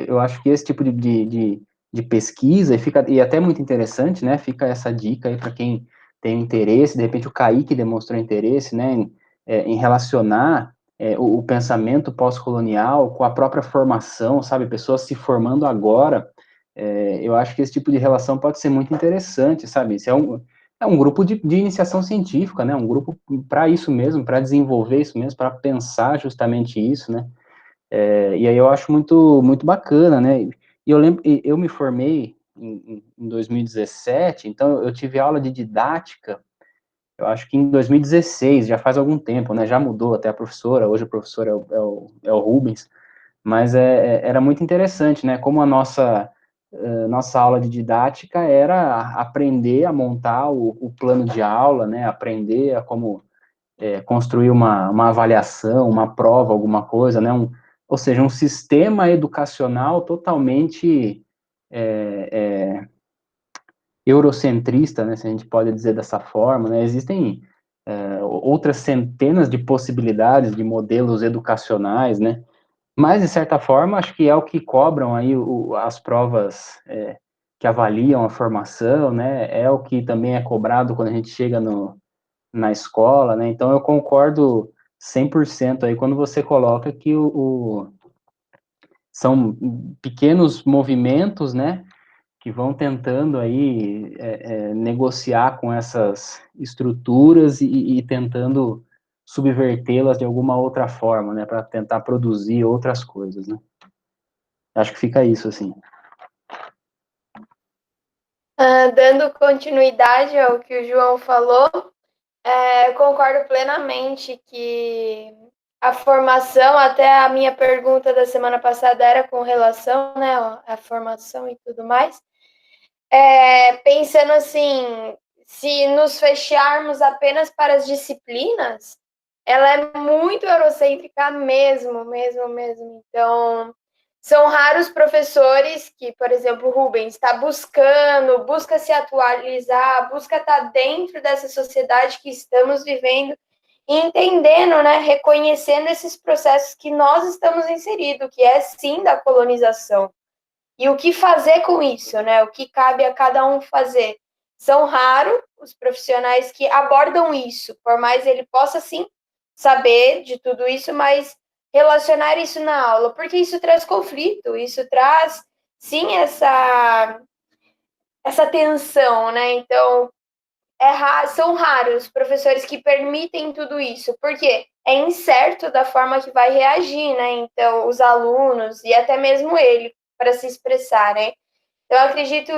eu acho que esse tipo de pesquisa, e até muito interessante, né, fica essa dica aí para quem tem interesse, de repente o Kaique demonstrou interesse, né, em relacionar o pensamento pós-colonial com a própria formação, sabe, pessoas se formando agora, eu acho que esse tipo de relação pode ser muito interessante, sabe, isso é um grupo de iniciação científica, né, um grupo para isso mesmo, para desenvolver isso mesmo, para pensar justamente isso, né, e aí eu acho muito, muito bacana, né? E eu lembro, eu me formei em 2017, então eu tive aula de didática, eu acho que em 2016, já faz algum tempo, né? Já mudou até a professora, hoje o professor é o Rubens, mas era muito interessante, né? Como a nossa aula de didática era aprender a montar o plano de aula, né? Aprender a como construir uma avaliação, uma prova, alguma coisa, né? Ou seja, um sistema educacional totalmente eurocentrista, né? Se a gente pode dizer dessa forma, né? Existem outras centenas de possibilidades de modelos educacionais, né? Mas, de certa forma, acho que é o que cobram aí as provas que avaliam a formação, né? É o que também é cobrado quando a gente chega na escola, né? Então eu concordo 100% aí quando você coloca que são pequenos movimentos, né, que vão tentando aí negociar com essas estruturas e tentando subvertê-las de alguma outra forma, né, para tentar produzir outras coisas, né? Acho que fica isso, assim. Dando continuidade ao que o João falou, eu concordo plenamente que a formação, até a minha pergunta da semana passada era com relação, né, à formação e tudo mais, pensando assim, se nos fecharmos apenas para as disciplinas, ela é muito eurocêntrica mesmo, mesmo, mesmo. Então, são raros professores que, por exemplo, o Rubens está busca se atualizar, busca estar dentro dessa sociedade que estamos vivendo e entendendo, né, reconhecendo esses processos que nós estamos inseridos, que é sim da colonização. E o que fazer com isso, né? O que cabe a cada um fazer. São raros os profissionais que abordam isso, por mais ele possa sim saber de tudo isso, mas relacionar isso na aula, porque isso traz conflito, isso traz sim essa tensão, né? Então, são raros os professores que permitem tudo isso, porque é incerto da forma que vai reagir, né? Então, os alunos e até mesmo ele, para se expressar, né? Eu acredito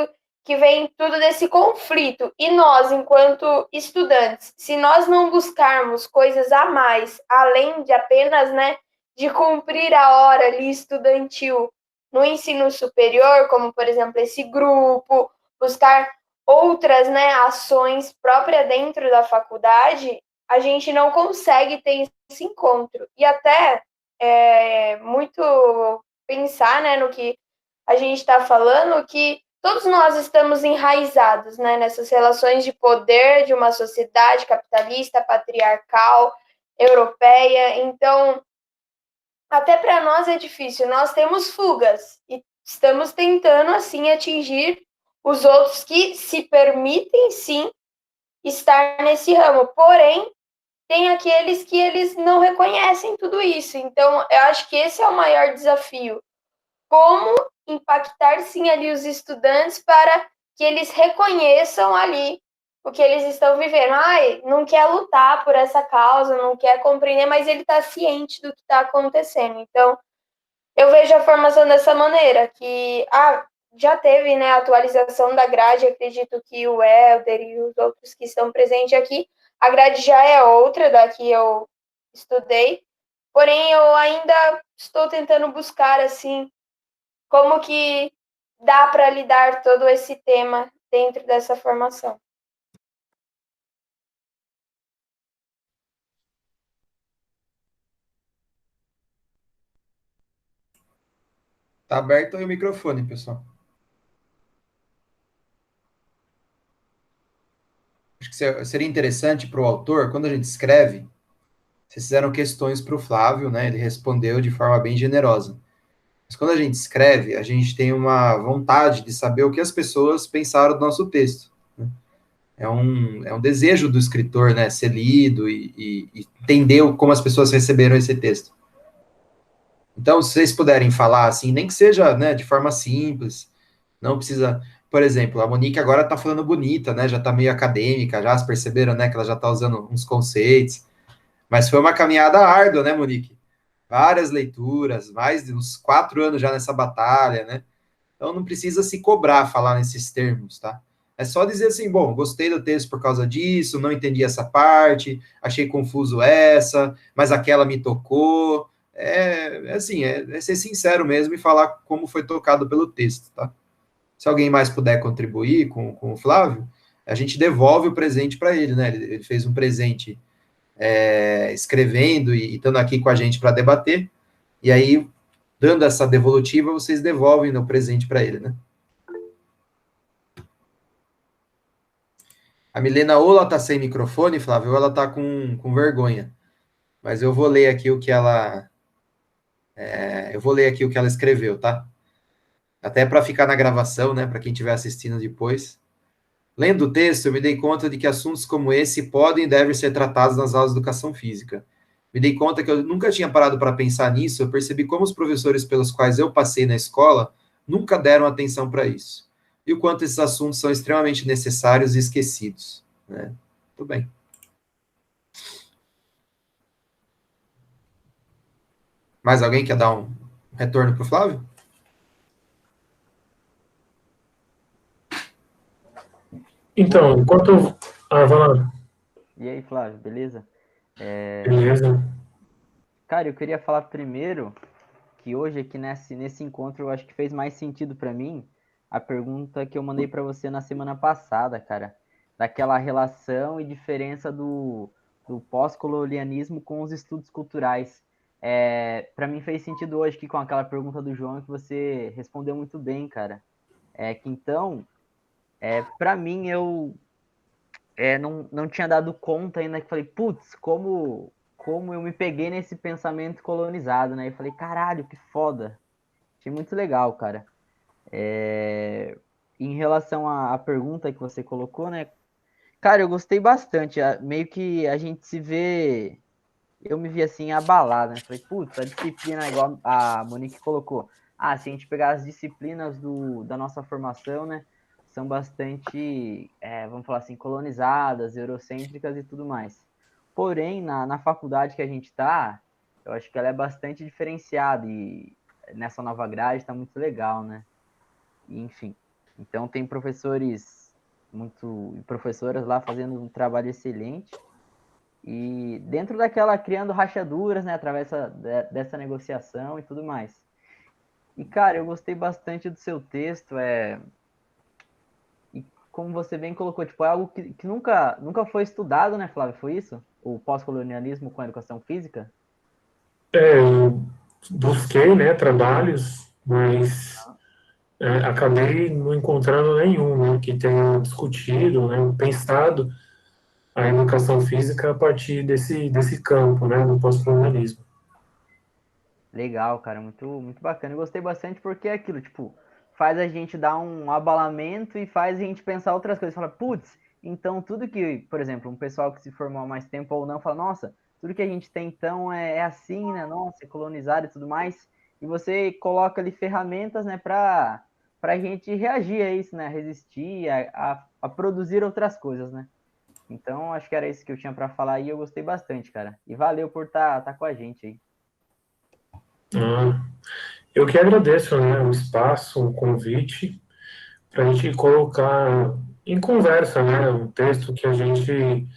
que vem tudo desse conflito. E nós, enquanto estudantes, se nós não buscarmos coisas a mais, além de apenas, né, de cumprir a hora ali estudantil no ensino superior, como, por exemplo, esse grupo, buscar outras, né, ações próprias dentro da faculdade, a gente não consegue ter esse encontro. E até muito pensar, né, no que a gente está falando, que todos nós estamos enraizados, né, nessas relações de poder de uma sociedade capitalista, patriarcal, europeia. Então, até para nós é difícil. Nós temos fugas e estamos tentando, assim, atingir os outros que se permitem, sim, estar nesse ramo. Porém, tem aqueles que eles não reconhecem tudo isso. Então, eu acho que esse é o maior desafio. Como impactar, sim, ali os estudantes para que eles reconheçam ali o que eles estão vivendo. Ai, não quer lutar por essa causa, não quer compreender, mas ele está ciente do que está acontecendo. Então, eu vejo a formação dessa maneira, que já teve, né, a atualização da grade, acredito que o Helder e os outros que estão presentes aqui, a grade já é outra da que eu estudei, porém eu ainda estou tentando buscar, assim, como que dá para lidar todo esse tema dentro dessa formação. Tá aberto aí o microfone, pessoal. Acho que seria interessante para o autor, quando a gente escreve, vocês fizeram questões para o Flávio, né? Ele respondeu de forma bem generosa. Mas quando a gente escreve, a gente tem uma vontade de saber o que as pessoas pensaram do nosso texto. Né? É um desejo do escritor, né? Ser lido e entender como as pessoas receberam esse texto. Então, se vocês puderem falar assim, nem que seja, né, de forma simples, não precisa. Por exemplo, a Monique agora está falando bonita, né? Já está meio acadêmica, já se perceberam, né? Que ela já está usando uns conceitos. Mas foi uma caminhada árdua, né, Monique? Várias leituras, mais de uns 4 anos já nessa batalha, né? Então não precisa se cobrar falar nesses termos, tá? É só dizer assim, bom, gostei do texto por causa disso, não entendi essa parte, achei confuso essa, mas aquela me tocou. Assim, é ser sincero mesmo e falar como foi tocado pelo texto, tá? Se alguém mais puder contribuir com o Flávio, a gente devolve o presente para ele, né? Ele fez um presente escrevendo e estando aqui com a gente para debater, e aí, dando essa devolutiva, vocês devolvem o presente para ele, né? A Milena, ou ela está sem microfone, Flávio, ou ela está com vergonha. Mas eu vou ler aqui o que ela. Eu vou ler aqui o que ela escreveu, tá? Até para ficar na gravação, né? Para quem estiver assistindo depois. Lendo o texto, eu me dei conta de que assuntos como esse podem e devem ser tratados nas aulas de educação física. Me dei conta que eu nunca tinha parado para pensar nisso, eu percebi como os professores pelos quais eu passei na escola nunca deram atenção para isso. E o quanto esses assuntos são extremamente necessários e esquecidos. Né? Tudo bem. Mais alguém quer dar um retorno para o Flávio? Então, enquanto... vai lá. E aí, Flávio, beleza? Beleza. Cara, eu queria falar primeiro que hoje aqui nesse encontro eu acho que fez mais sentido para mim a pergunta que eu mandei para você na semana passada, cara, daquela relação e diferença do pós-colonialismo com os estudos culturais. Para mim fez sentido hoje que com aquela pergunta do João que você respondeu muito bem, cara. Que então, para mim eu não tinha dado conta ainda, que falei, putz, como eu me peguei nesse pensamento colonizado, né? E falei, caralho, que foda. Achei muito legal, cara. Em relação à pergunta que você colocou, né? Cara, eu gostei bastante. Meio que a gente se vê... Eu me vi assim, abalado, né? Falei, putz, a disciplina, igual a Monique colocou. Se a gente pegar as disciplinas da nossa formação, né? são bastante, vamos falar assim, colonizadas, eurocêntricas e tudo mais. Porém, na faculdade que a gente está, eu acho que ela é bastante diferenciada e nessa nova grade está muito legal, né? E, enfim, então tem professores e professoras lá fazendo um trabalho excelente e dentro daquela criando rachaduras, né, através dessa negociação e tudo mais. E, cara, eu gostei bastante do seu texto, e como você bem colocou, tipo, é algo que nunca foi estudado, né, Flávio? Foi isso? O pós-colonialismo com a educação física? Eu busquei, né, trabalhos, mas acabei não encontrando nenhum, né, que tenha discutido, né, pensado a educação física a partir desse campo, né, do pós-colonialismo. Legal, cara, muito, muito bacana. Eu gostei bastante porque é aquilo, tipo, faz a gente dar um abalamento e faz a gente pensar outras coisas. Fala, putz, então tudo que, por exemplo, um pessoal que se formou há mais tempo ou não, fala, nossa, tudo que a gente tem então é assim, né? Nossa, é colonizado e tudo mais. E você coloca ali ferramentas, né, pra gente reagir a isso, né? Resistir, a produzir outras coisas, né? Então, acho que era isso que eu tinha para falar e eu gostei bastante, cara. E valeu por tá com a gente aí. Eu que agradeço, né, o espaço, o convite, para a gente colocar em conversa, né, um texto que a gente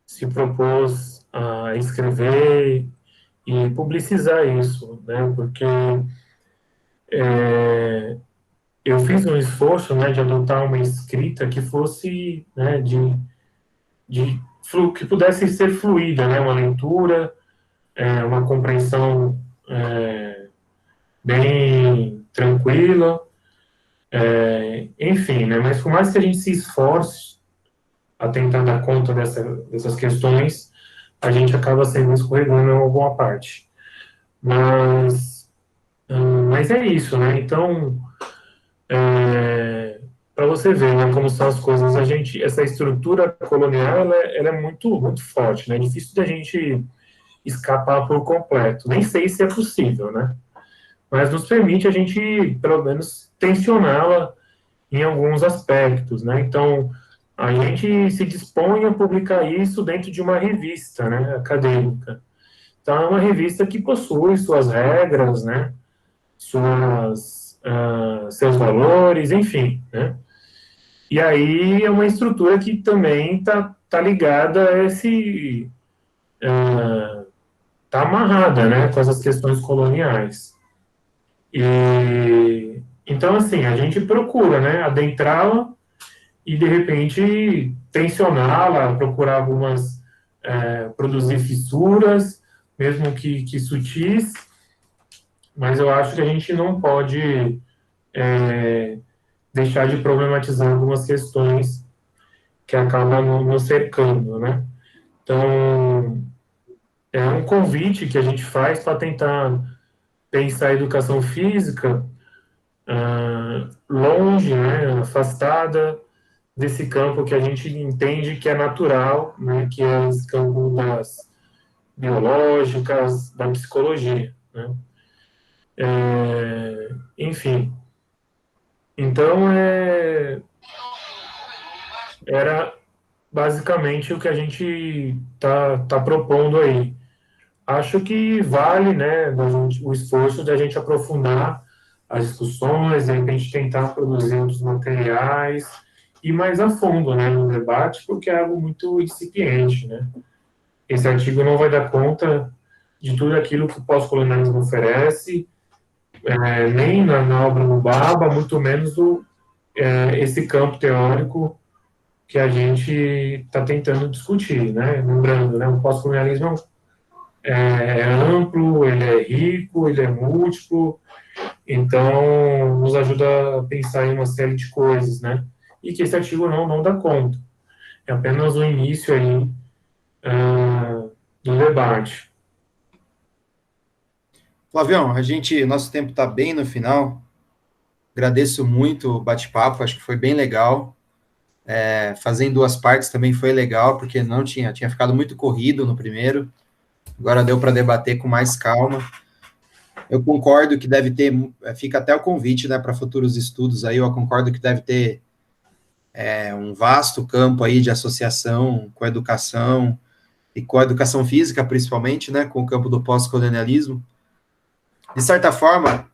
se propôs a escrever e publicizar isso, né, porque eu fiz um esforço, né, de adotar uma escrita que fosse, né, que pudesse ser fluida, né, uma leitura, uma compreensão bem tranquila, enfim, né, mas por mais que a gente se esforce a tentar dar conta dessas questões, a gente acaba sendo escorregando em alguma parte. Mas é isso, né? Então, para você ver, né, como são as coisas, essa estrutura colonial, ela é muito, muito forte, né? É difícil da gente escapar por completo. Nem sei se é possível, né? Mas nos permite a gente, pelo menos, tensioná-la em alguns aspectos, né? Então, a gente se dispõe a publicar isso dentro de uma revista, né, acadêmica. Então, é uma revista que possui suas regras, né, seus valores, enfim, né. E aí é uma estrutura que também tá ligada a tá amarrada, né, com essas questões coloniais. E então, assim, a gente procura, né, adentrá-la e, de repente, tensioná-la, procurar produzir fissuras, mesmo que sutis, mas eu acho que a gente não pode deixar de problematizar algumas questões que acabam nos cercando, né? Então, é um convite que a gente faz para tentar pensar a educação física longe, né, afastada desse campo que a gente entende que é natural, né, que é esse campo das biológicas, da psicologia, né? Enfim, então era basicamente o que a gente tá propondo aí. Acho que vale, né, o esforço da gente aprofundar as discussões, de repente tentar produzir outros materiais, e mais a fundo, né, no debate, porque é algo muito incipiente, né. Esse artigo não vai dar conta de tudo aquilo que o pós-colonialismo oferece, nem na obra do Baba, muito menos esse campo teórico que a gente está tentando discutir, né. Lembrando, né, o pós-colonialismo é amplo, ele é rico, ele é múltiplo, então nos ajuda a pensar em uma série de coisas, né, e que esse artigo não dá conta. É apenas o início aí do debate. Flavião, nosso tempo está bem no final. Agradeço muito o bate-papo, acho que foi bem legal. Fazer em duas partes também foi legal, porque não tinha ficado muito corrido no primeiro. Agora deu para debater com mais calma. Eu concordo que deve ter, fica até o convite, né, para futuros estudos aí, eu concordo que deve ter um vasto campo aí de associação com a educação, e com a educação física, principalmente, né, com o campo do pós-colonialismo. De certa forma,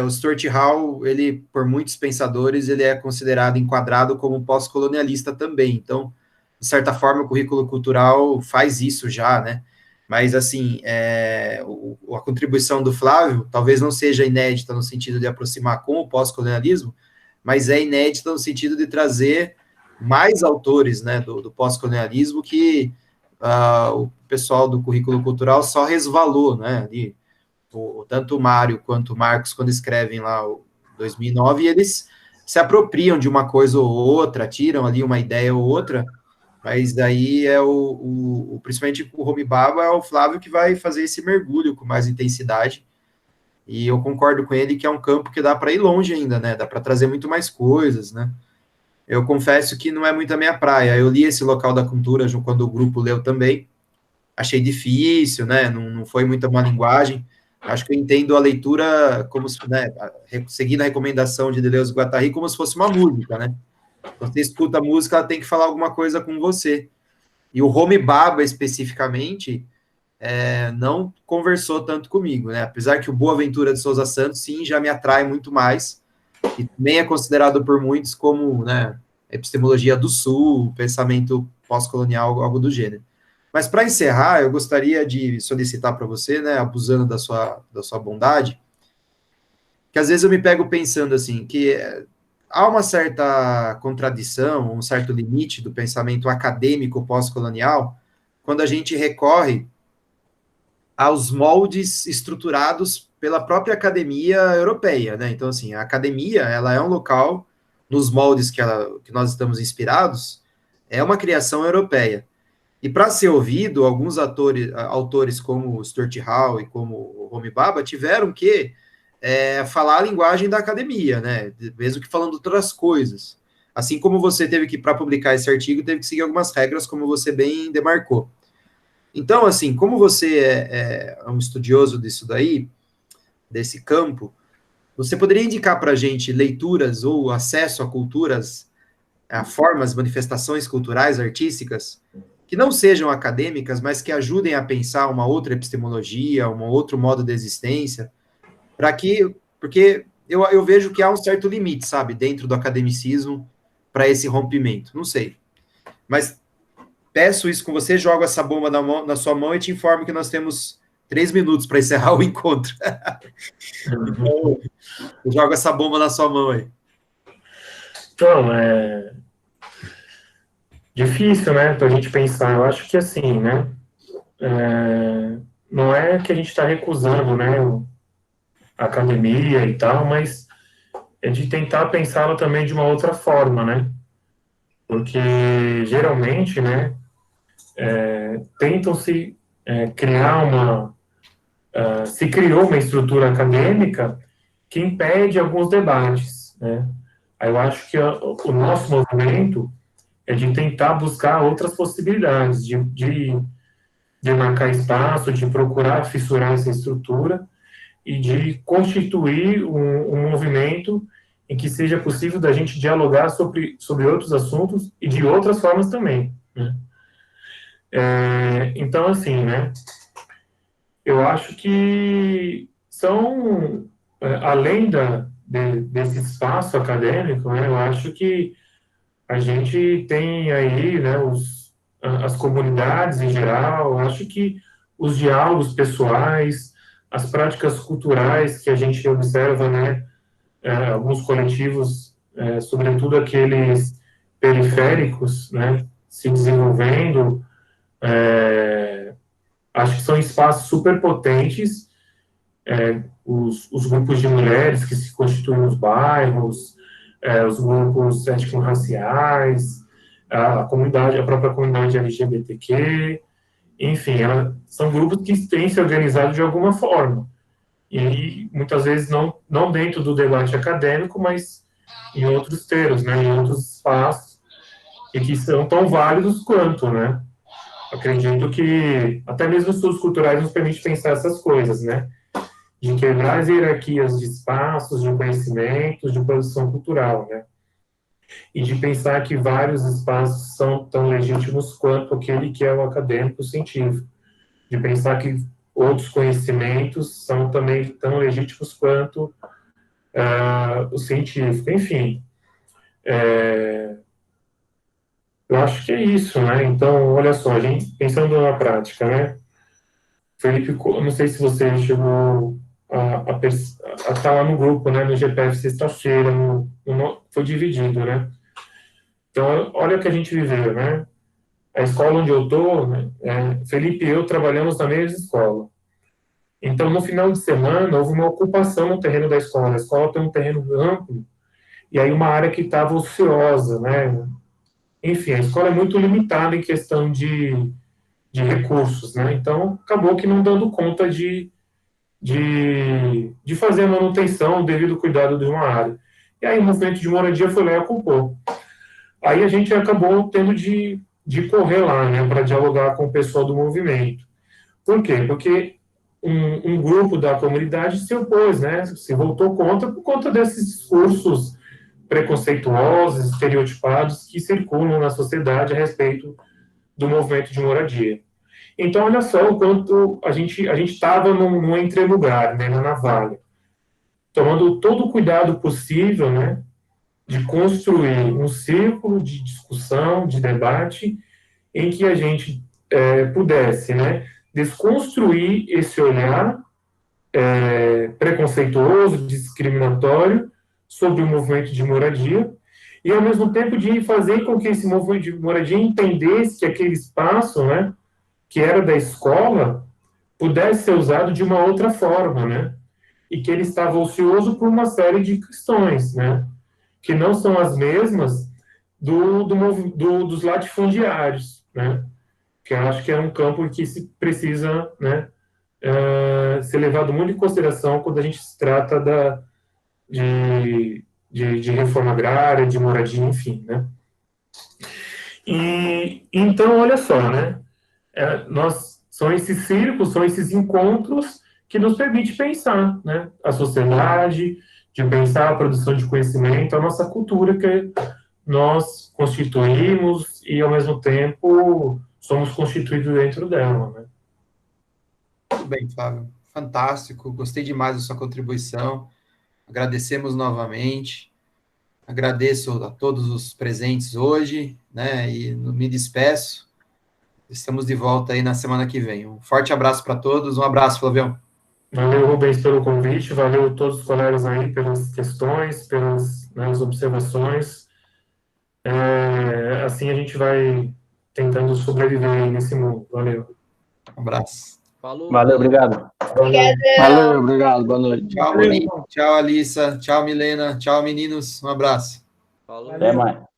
o Stuart Hall, ele, por muitos pensadores, ele é considerado, enquadrado como pós-colonialista também. Então, de certa forma, o currículo cultural faz isso já, né? Mas, assim, a contribuição do Flávio talvez não seja inédita no sentido de aproximar com o pós-colonialismo, mas é inédita no sentido de trazer mais autores, né, do pós-colonialismo que o pessoal do currículo cultural só resvalou, né, ali, tanto o Mário quanto o Marcos, quando escrevem lá o 2009, eles se apropriam de uma coisa ou outra, tiram ali uma ideia ou outra, mas daí principalmente o Homi Bhabha, é o Flávio que vai fazer esse mergulho com mais intensidade, e eu concordo com ele que é um campo que dá para ir longe ainda, né, dá para trazer muito mais coisas, né. Eu confesso que não é muito a minha praia. Eu li esse Local da Cultura quando o grupo leu também. Achei difícil, né? Não foi muita uma linguagem. Acho que eu entendo a leitura como se, né, seguindo a recomendação de Deleuze e Guattari, como se fosse uma música, né? Quando você escuta a música, ela tem que falar alguma coisa com você. E o Homi Bhabha, especificamente, não conversou tanto comigo, né? Apesar que o Boaventura de Souza Santos, sim, já me atrai muito mais, e também é considerado por muitos como, né, epistemologia do Sul, pensamento pós-colonial, algo do gênero. Mas, para encerrar, eu gostaria de solicitar para você, né, abusando da sua bondade, que às vezes eu me pego pensando assim, que há uma certa contradição, um certo limite do pensamento acadêmico pós-colonial, quando a gente recorre aos moldes estruturados pela própria academia europeia, né? Então, assim, a academia, ela é um local, nos moldes que nós estamos inspirados, é uma criação europeia. E para ser ouvido, alguns autores como Stuart Hall e como o Homi Bhabha tiveram que falar a linguagem da academia, né? Mesmo que falando outras coisas. Assim como você teve que, para publicar esse artigo, teve que seguir algumas regras, como você bem demarcou. Então, assim, como você é um estudioso disso daí, desse campo, você poderia indicar para a gente leituras ou acesso a culturas, a formas, manifestações culturais, artísticas, que não sejam acadêmicas, mas que ajudem a pensar uma outra epistemologia, um outro modo de existência, porque eu vejo que há um certo limite, sabe, dentro do academicismo para esse rompimento. Não sei. Mas peço isso com você, jogo essa bomba na sua mão e te informo que nós temos 3 minutos para encerrar o encontro. Então, eu jogo essa bomba na sua mão aí. Então, é difícil, né, para a gente pensar. Eu acho que, assim, né, não é que a gente está recusando, né, a academia e tal, mas é de tentar pensá-la também de uma outra forma, né, porque, geralmente, né, tentam-se criar se criou uma estrutura acadêmica que impede alguns debates, né. Aí eu acho que o nosso movimento é de tentar buscar outras possibilidades, de marcar espaço, de procurar fissurar essa estrutura e de constituir um movimento em que seja possível da gente dialogar sobre outros assuntos e de outras formas também, né? Então, assim, né, eu acho que são, além desse espaço acadêmico, né, eu acho que a gente tem aí, né, as comunidades em geral, eu acho que os diálogos pessoais, as práticas culturais que a gente observa, né, alguns coletivos, sobretudo aqueles periféricos, né, se desenvolvendo, acho que são espaços super potentes, os grupos de mulheres que se constituem nos bairros, os grupos étnico-raciais, a própria comunidade LGBTQ, enfim, são grupos que têm se organizado de alguma forma. E muitas vezes não dentro do debate acadêmico, mas em outros termos, né, em outros espaços, e que são tão válidos quanto, né? Acredito que até mesmo os estudos culturais nos permitem pensar essas coisas, né? De quebrar as hierarquias de espaços, de conhecimentos, de produção cultural, né? e de pensar que vários espaços são tão legítimos quanto aquele que é o acadêmico científico, de pensar que outros conhecimentos são também tão legítimos quanto o científico. Enfim, eu acho que é isso, né? Então, olha só, a gente, pensando na prática, né? Felipe, não sei se você chegou a estar lá no grupo, né? No GPF sexta-feira, foi dividido, né? Então, olha o que a gente viveu, né? A escola onde eu estou, né, Felipe e eu trabalhamos na mesma escola. Então, no final de semana, houve uma ocupação no terreno da escola. A escola tem um terreno amplo, e aí uma área que estava ociosa, né? Enfim, a escola é muito limitada em questão de recursos, né? Então, acabou que não dando conta de fazer a manutenção, o devido cuidado de uma área. E aí o movimento de moradia foi lá e ocupou. Aí a gente acabou tendo de correr lá, né, para dialogar com o pessoal do movimento. Por quê? Porque um grupo da comunidade se opôs, né, se voltou contra por conta desses discursos preconceituosos, estereotipados que circulam na sociedade a respeito do movimento de moradia. Então, olha só o quanto a gente estava num entrelugar, né, na navalha, tomando todo o cuidado possível, né, de construir um círculo de discussão, de debate, em que a gente pudesse, né, desconstruir esse olhar preconceituoso, discriminatório sobre o movimento de moradia, e ao mesmo tempo de fazer com que esse movimento de moradia entendesse que aquele espaço, né, que era da escola, pudesse ser usado de uma outra forma, né, e que ele estava ocioso por uma série de questões, né, que não são as mesmas dos latifundiários, né, que eu acho que é um campo que se precisa, né, ser levado muito em consideração quando a gente se trata de reforma agrária, de moradia, enfim, né. E então, olha só, né, são esses círculos, são esses encontros que nos permite pensar, né, a sociedade, de pensar a produção de conhecimento, a nossa cultura que nós constituímos e, ao mesmo tempo, somos constituídos dentro dela, né. Muito bem, Flávio. Fantástico. Gostei demais da sua contribuição. Agradecemos novamente. Agradeço a todos os presentes hoje, né? E me despeço. Estamos de volta aí na semana que vem. Um forte abraço para todos. Um abraço, Flavião. Valeu, Rubens, pelo convite. Valeu a todos os colegas aí pelas questões, pelas, né, as observações. Assim a gente vai tentando sobreviver aí nesse mundo. Valeu. Um abraço. Falou. Valeu, obrigado. Obrigada. Obrigado, boa noite. Tchau, Monique. Tchau, Alissa. Tchau, Milena. Tchau, meninos. Um abraço. Falou. Até mais.